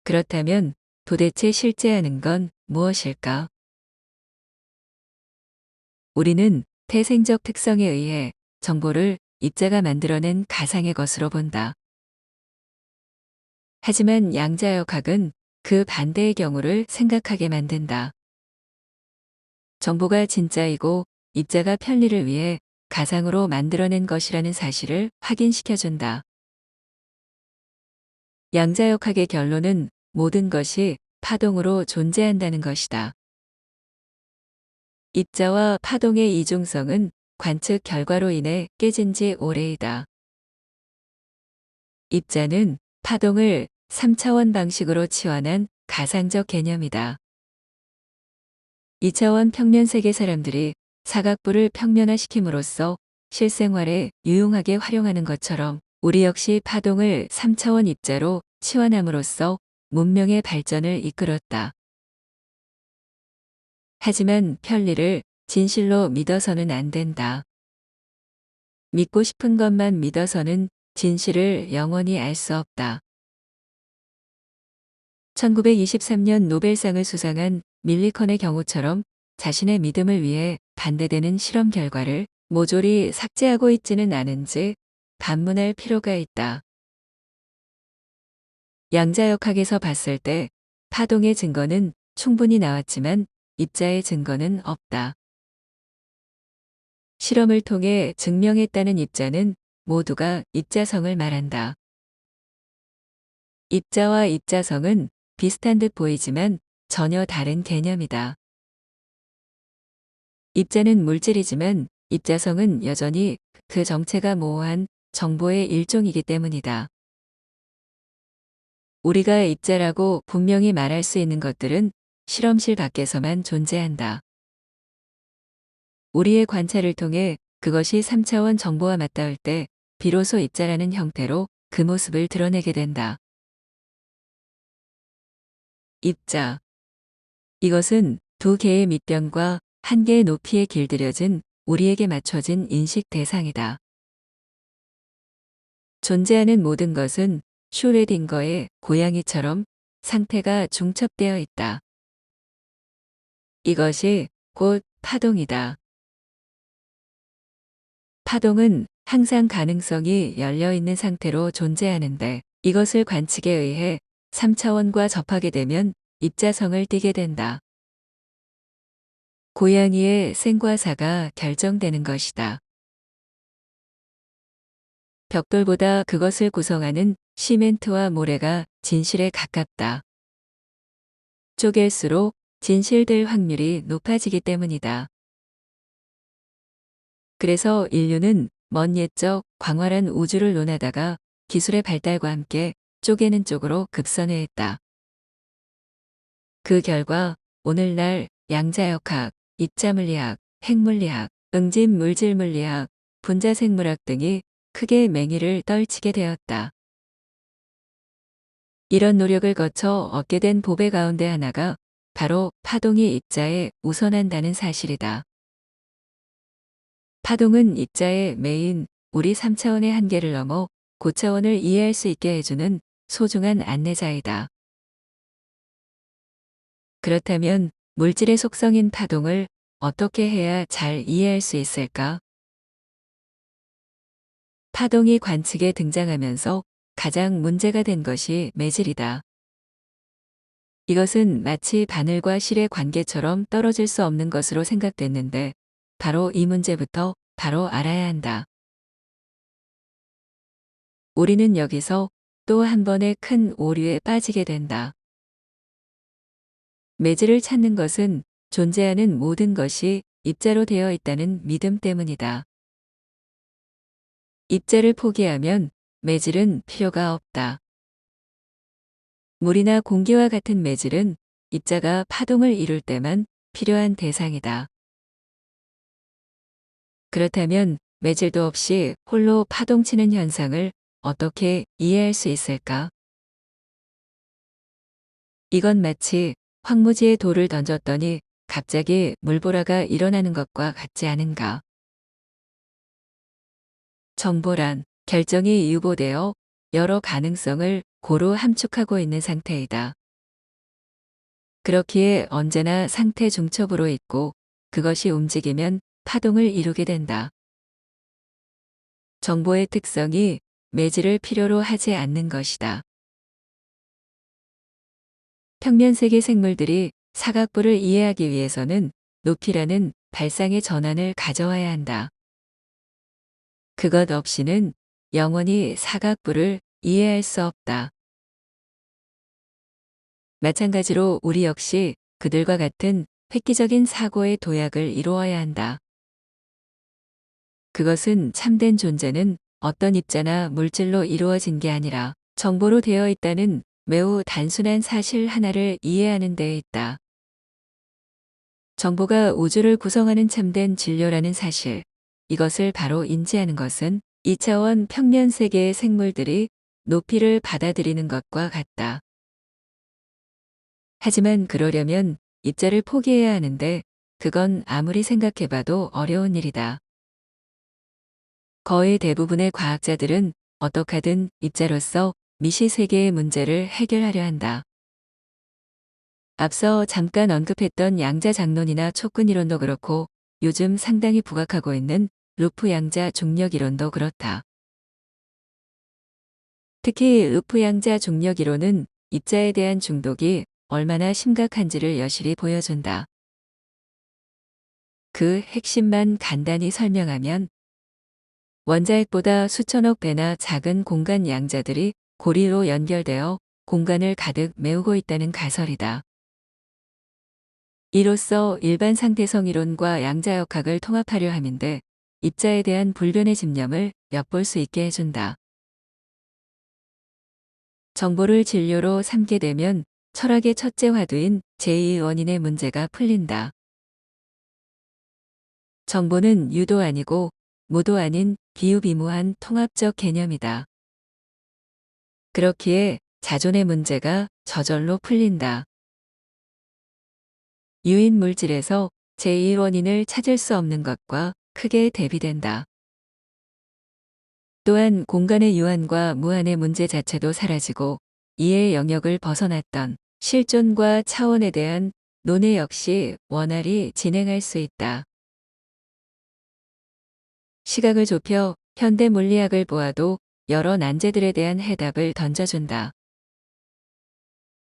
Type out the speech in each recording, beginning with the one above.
그렇다면 도대체 실제하는 건 무엇일까? 우리는 태생적 특성에 의해 정보를 입자가 만들어낸 가상의 것으로 본다. 하지만 양자역학은 그 반대의 경우를 생각하게 만든다. 정보가 진짜이고 입자가 편리를 위해 가상으로 만들어낸 것이라는 사실을 확인시켜준다. 양자역학의 결론은 모든 것이 파동으로 존재한다는 것이다. 입자와 파동의 이중성은 관측 결과로 인해 깨진 지 오래이다. 입자는 파동을 3차원 방식으로 치환한 가상적 개념이다. 2차원 평면 세계 사람들이 사각부를 평면화시킴으로써 실생활에 유용하게 활용하는 것처럼 우리 역시 파동을 3차원 입자로 치환함으로써 문명의 발전을 이끌었다. 하지만 편리를 진실로 믿어서는 안 된다. 믿고 싶은 것만 믿어서는 진실을 영원히 알 수 없다. 1923년 노벨상을 수상한 밀리컨의 경우처럼 자신의 믿음을 위해 반대되는 실험 결과를 모조리 삭제하고 있지는 않은지 반문할 필요가 있다. 양자역학에서 봤을 때 파동의 증거는 충분히 나왔지만 입자의 증거는 없다. 실험을 통해 증명했다는 입자는 모두가 입자성을 말한다. 입자와 입자성은 비슷한 듯 보이지만 전혀 다른 개념이다. 입자는 물질이지만 입자성은 여전히 그 정체가 모호한 정보의 일종이기 때문이다. 우리가 입자라고 분명히 말할 수 있는 것들은 실험실 밖에서만 존재한다. 우리의 관찰을 통해 그것이 3차원 정보와 맞닿을 때 비로소 입자라는 형태로 그 모습을 드러내게 된다. 입자. 이것은 두 개의 밑변과 한 개의 높이에 길들여진 우리에게 맞춰진 인식 대상이다. 존재하는 모든 것은 슈레딩거의 고양이처럼 상태가 중첩되어 있다. 이것이 곧 파동이다. 파동은 항상 가능성이 열려 있는 상태로 존재하는데 이것을 관측에 의해 3차원과 접하게 되면 입자성을 띠게 된다. 고양이의 생과 사가 결정되는 것이다. 벽돌보다 그것을 구성하는 시멘트와 모래가 진실에 가깝다. 쪼갤수록 진실될 확률이 높아지기 때문이다. 그래서 인류는 먼 옛적 광활한 우주를 논하다가 기술의 발달과 함께 쪼개는 쪽으로 급선회했다. 그 결과 오늘날 양자역학, 입자물리학, 핵물리학, 응집물질물리학, 분자생물학 등이 크게 맹위를 떨치게 되었다. 이런 노력을 거쳐 얻게 된 보배 가운데 하나가 바로 파동이 입자에 우선한다는 사실이다. 파동은 입자의 메인 우리 3차원의 한계를 넘어 고차원을 이해할 수 있게 해주는 소중한 안내자이다. 그렇다면 물질의 속성인 파동을 어떻게 해야 잘 이해할 수 있을까? 파동이 관측에 등장하면서 가장 문제가 된 것이 매질이다. 이것은 마치 바늘과 실의 관계처럼 떨어질 수 없는 것으로 생각됐는데 바로 이 문제부터 바로 알아야 한다. 우리는 여기서 또 한 번의 큰 오류에 빠지게 된다. 매질을 찾는 것은 존재하는 모든 것이 입자로 되어 있다는 믿음 때문이다. 입자를 포기하면 매질은 필요가 없다. 물이나 공기와 같은 매질은 입자가 파동을 이룰 때만 필요한 대상이다. 그렇다면 매질도 없이 홀로 파동치는 현상을 어떻게 이해할 수 있을까? 이건 마치 황무지에 돌을 던졌더니 갑자기 물보라가 일어나는 것과 같지 않은가? 정보란 결정이 유보되어 여러 가능성을 고루 함축하고 있는 상태이다. 그렇기에 언제나 상태 중첩으로 있고 그것이 움직이면 파동을 이루게 된다. 정보의 특성이 매질을 필요로 하지 않는 것이다. 평면세계 생물들이 사각부를 이해하기 위해서는 높이라는 발상의 전환을 가져와야 한다. 그것 없이는 영원히 사각부를 이해할 수 없다. 마찬가지로 우리 역시 그들과 같은 획기적인 사고의 도약을 이루어야 한다. 그것은 참된 존재는 어떤 입자나 물질로 이루어진 게 아니라 정보로 되어 있다는 매우 단순한 사실 하나를 이해하는 데에 있다. 정보가 우주를 구성하는 참된 진료라는 사실, 이것을 바로 인지하는 것은 2차원 평면 세계의 생물들이 높이를 받아들이는 것과 같다. 하지만 그러려면 입자를 포기해야 하는데 그건 아무리 생각해봐도 어려운 일이다. 거의 대부분의 과학자들은 어떻게 하든 입자로서 미시 세계의 문제를 해결하려 한다. 앞서 잠깐 언급했던 양자 장론이나 촉근 이론도 그렇고 요즘 상당히 부각하고 있는 루프 양자 중력 이론도 그렇다. 특히 루프 양자 중력 이론은 입자에 대한 중독이 얼마나 심각한지를 여실히 보여준다. 그 핵심만 간단히 설명하면 원자핵보다 수천억 배나 작은 공간 양자들이 고리로 연결되어 공간을 가득 메우고 있다는 가설이다. 이로써 일반 상대성 이론과 양자역학을 통합하려 함인데 입자에 대한 불변의 집념을 엿볼 수 있게 해준다. 정보를 진료로 삼게 되면 철학의 첫째 화두인 제2 원인의 문제가 풀린다. 정보는 유도 아니고 무도 아닌 비유비무한 통합적 개념이다. 그렇기에 자존의 문제가 저절로 풀린다. 유인 물질에서 제1원인을 찾을 수 없는 것과 크게 대비된다. 또한 공간의 유한과 무한의 문제 자체도 사라지고 이해 영역을 벗어났던 실존과 차원에 대한 논의 역시 원활히 진행할 수 있다. 시각을 좁혀 현대 물리학을 보아도 여러 난제들에 대한 해답을 던져준다.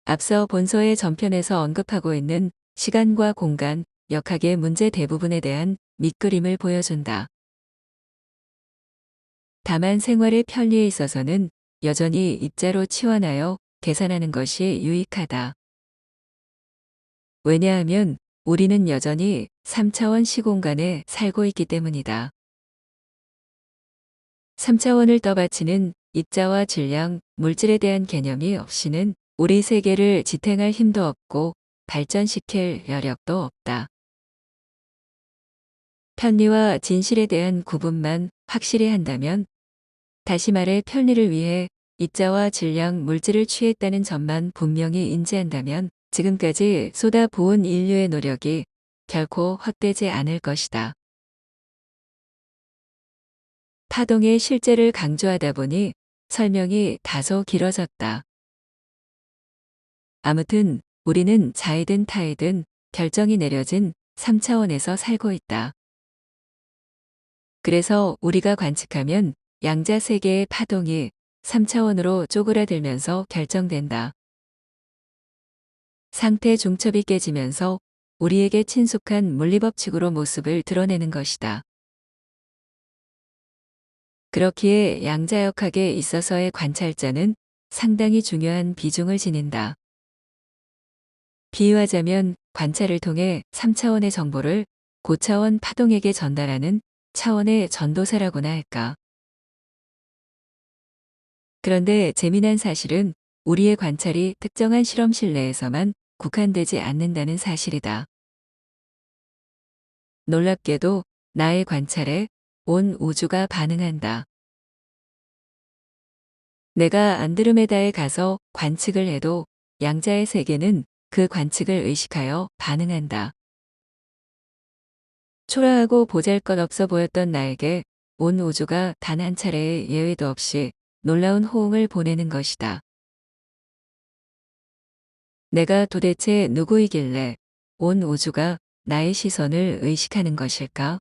앞서 본서의 전편에서 언급하고 있는 시간과 공간, 역학의 문제 대부분에 대한 밑그림을 보여준다. 다만 생활의 편리에 있어서는 여전히 입자로 치환하여 계산하는 것이 유익하다. 왜냐하면 우리는 여전히 3차원 시공간에 살고 있기 때문이다. 3차원을 떠받치는 입자와 질량, 물질에 대한 개념이 없이는 우리 세계를 지탱할 힘도 없고 발전시킬 여력도 없다. 편리와 진실에 대한 구분만 확실히 한다면, 다시 말해 편리를 위해 입자와 질량, 물질을 취했다는 점만 분명히 인지한다면 지금까지 쏟아부은 인류의 노력이 결코 헛되지 않을 것이다. 파동의 실제를 강조하다 보니 설명이 다소 길어졌다. 아무튼 우리는 자이든 타이든 결정이 내려진 3차원에서 살고 있다. 그래서 우리가 관측하면 양자 세계의 파동이 3차원으로 쪼그라들면서 결정된다. 상태 중첩이 깨지면서 우리에게 친숙한 물리법칙으로 모습을 드러내는 것이다. 그렇기에 양자역학에 있어서의 관찰자는 상당히 중요한 비중을 지닌다. 비유하자면 관찰을 통해 3차원의 정보를 고차원 파동에게 전달하는 차원의 전도사라고나 할까. 그런데 재미난 사실은 우리의 관찰이 특정한 실험실 내에서만 국한되지 않는다는 사실이다. 놀랍게도 나의 관찰에 온 우주가 반응한다. 내가 안드로메다에 가서 관측을 해도 양자의 세계는 그 관측을 의식하여 반응한다. 초라하고 보잘것없어 보였던 나에게 온 우주가 단 한 차례의 예외도 없이 놀라운 호응을 보내는 것이다. 내가 도대체 누구이길래 온 우주가 나의 시선을 의식하는 것일까?